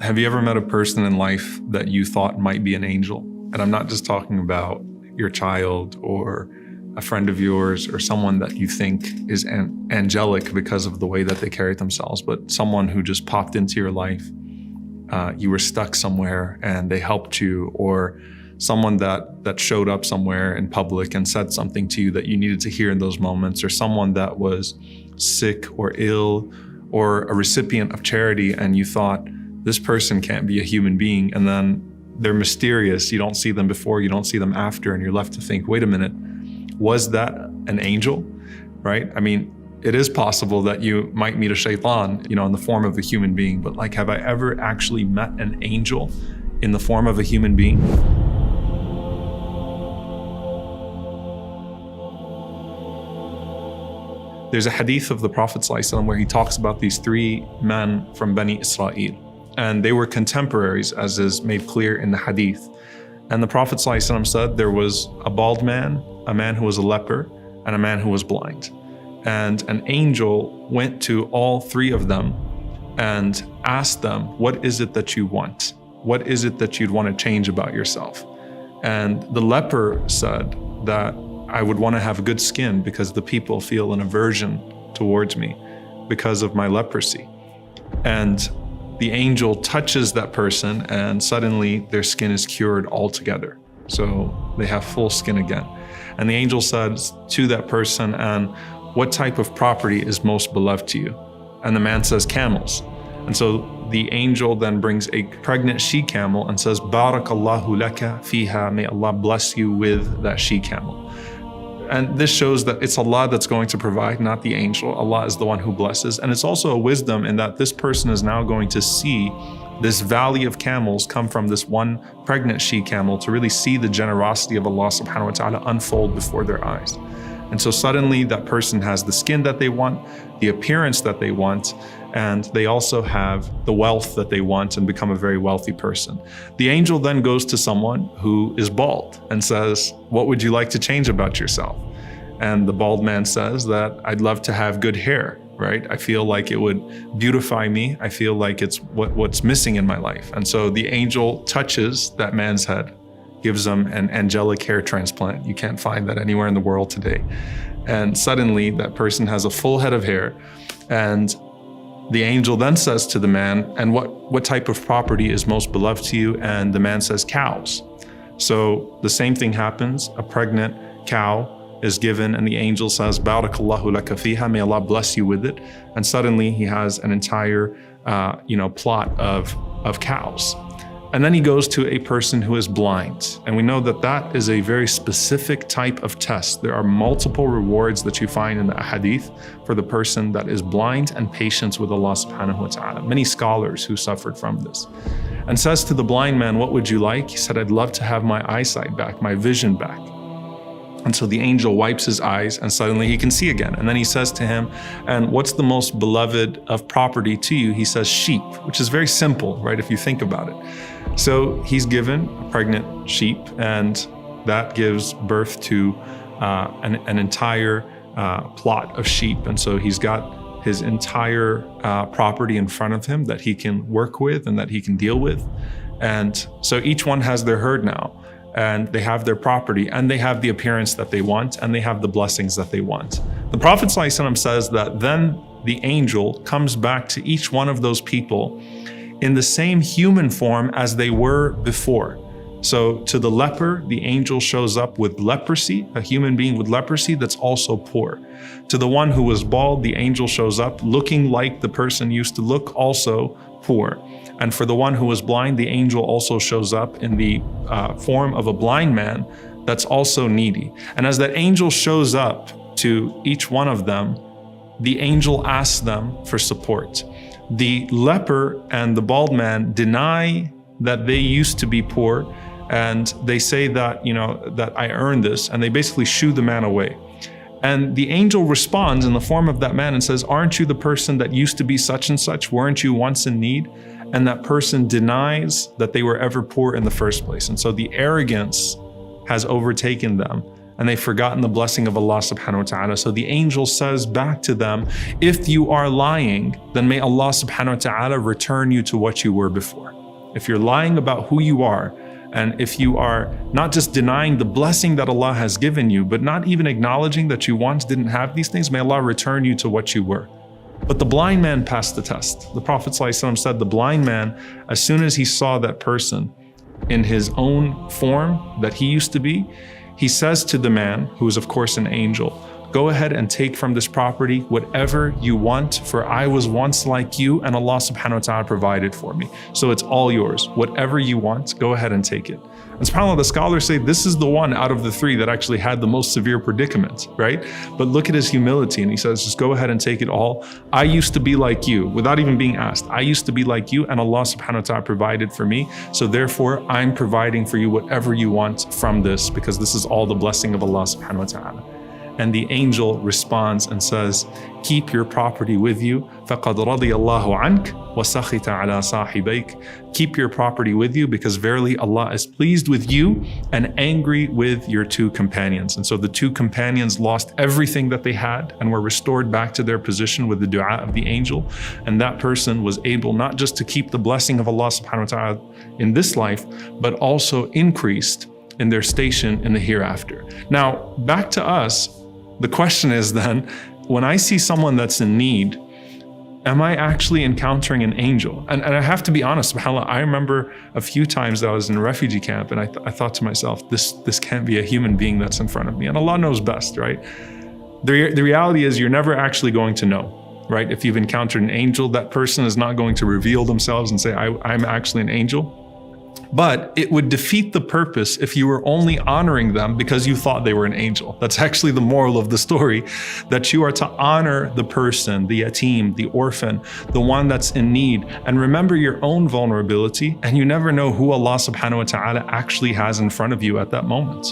Have you ever met a person in life that you thought might be an angel? And I'm not just talking about your child or a friend of yours or someone that you think is angelic because of the way that they carry themselves, but someone who just popped into your life. You were stuck somewhere and they helped you, or someone that showed up somewhere in public and said something to you that you needed to hear in those moments, or someone that was sick or ill, or a recipient of charity, and you thought, this person can't be a human being, and then they're mysterious. You don't see them before, you don't see them after, and you're left to think, wait a minute, was that an angel, right? I mean, it is possible that you might meet a shaitan, in the form of a human being, but like, have I ever actually met an angel in the form of a human being? There's a hadith of the Prophet ﷺ where he talks about these three men from Bani Israel. And they were contemporaries, as is made clear in the hadith. And the Prophet ﷺ said there was a bald man, a man who was a leper, and a man who was blind. And an angel went to all three of them and asked them, what is it that you want? What is it that you'd want to change about yourself? And the leper said that I would want to have good skin because the people feel an aversion towards me because of my leprosy. And the angel touches that person and suddenly their skin is cured altogether. So they have full skin again. And the angel says to that person, and what type of property is most beloved to you? And the man says, camels. And so the angel then brings a pregnant she-camel and says, Barakallahu laka fiha, may Allah bless you with that she-camel. And this shows that it's Allah that's going to provide, not the angel. Allah is the one who blesses. And it's also a wisdom in that this person is now going to see this valley of camels come from this one pregnant she-camel to really see the generosity of Allah subhanahu wa ta'ala unfold before their eyes. And so suddenly that person has the skin that they want, the appearance that they want, and they also have the wealth that they want and become a very wealthy person. The angel then goes to someone who is bald and says, what would you like to change about yourself? And the bald man says that I'd love to have good hair, right? I feel like it would beautify me. I feel like it's what's missing in my life. And so the angel touches that man's head, gives him an angelic hair transplant. You can't find that anywhere in the world today. And suddenly that person has a full head of hair. And the angel then says to the man, and what type of property is most beloved to you? And the man says, cows. So the same thing happens. A pregnant cow is given and the angel says, Barakallahu laka fiha, may Allah bless you with it. And suddenly he has an entire plot of cows. And then he goes to a person who is blind. And we know that that is a very specific type of test. There are multiple rewards that you find in the hadith for the person that is blind and patient with Allah subhanahu wa ta'ala. Many scholars who suffered from this. And says to the blind man, what would you like? He said, I'd love to have my eyesight back, my vision back. And so the angel wipes his eyes and suddenly he can see again. And then he says to him, and what's the most beloved of property to you? He says sheep, which is very simple, right? If you think about it. So he's given a pregnant sheep and that gives birth to an entire plot of sheep. And so he's got his entire property in front of him that he can work with and that he can deal with. And so each one has their herd now. And they have their property and they have the appearance that they want and they have the blessings that they want. The Prophet ﷺ says that then the angel comes back to each one of those people in the same human form as they were before. So to the leper, the angel shows up with leprosy, a human being with leprosy that's also poor. To the one who was bald, the angel shows up looking like the person used to look, also poor. And for the one who was blind, the angel also shows up in the form of a blind man that's also needy. And as that angel shows up to each one of them, the angel asks them for support. The leper and the bald man deny that they used to be poor, and they say that, that I earned this, and they basically shoo the man away. And the angel responds in the form of that man and says, aren't you the person that used to be such and such? Weren't you once in need? And that person denies that they were ever poor in the first place. And so the arrogance has overtaken them and they've forgotten the blessing of Allah subhanahu wa ta'ala. So the angel says back to them, if you are lying, then may Allah subhanahu wa ta'ala return you to what you were before. if you're lying about who you are, and if you are not just denying the blessing that Allah has given you, but not even acknowledging that you once didn't have these things, may Allah return you to what you were. But the blind man passed the test. The Prophet ﷺ said the blind man, as soon as he saw that person in his own form that he used to be, he says to the man, who is of course an angel, go ahead and take from this property whatever you want, for I was once like you and Allah subhanahu wa ta'ala provided for me. So it's all yours. Whatever you want, go ahead and take it. And subhanAllah, the scholars say this is the one out of the three that actually had the most severe predicament, right? But look at his humility, and he says, just go ahead and take it all. I used to be like you, without even being asked. I used to be like you and Allah subhanahu wa ta'ala provided for me. So therefore, I'm providing for you whatever you want from this, because this is all the blessing of Allah subhanahu wa ta'ala. And the angel responds and says, keep your property with you. فَقَدْ رَضِيَ اللَّهُ عَنْكَ وَسَخِطَ عَلَى صَاحِبَيْكَ. Keep your property with you, because verily Allah is pleased with you and angry with your two companions. And so the two companions lost everything that they had and were restored back to their position with the dua of the angel. And that person was able not just to keep the blessing of Allah subhanahu wa ta'ala in this life, but also increased in their station in the hereafter. Now, back to us. The question is then, when I see someone that's in need, am I actually encountering an angel? And I have to be honest, subhanAllah, I remember a few times that I was in a refugee camp and I thought to myself, this can't be a human being that's in front of me. And Allah knows best, right? The reality is you're never actually going to know, right? If you've encountered an angel, that person is not going to reveal themselves and say, I'm actually an angel. But it would defeat the purpose if you were only honoring them because you thought they were an angel. That's actually the moral of the story, that you are to honor the person, the yatim, the orphan, the one that's in need, and remember your own vulnerability, and you never know who Allah subhanahu wa ta'ala actually has in front of you at that moment.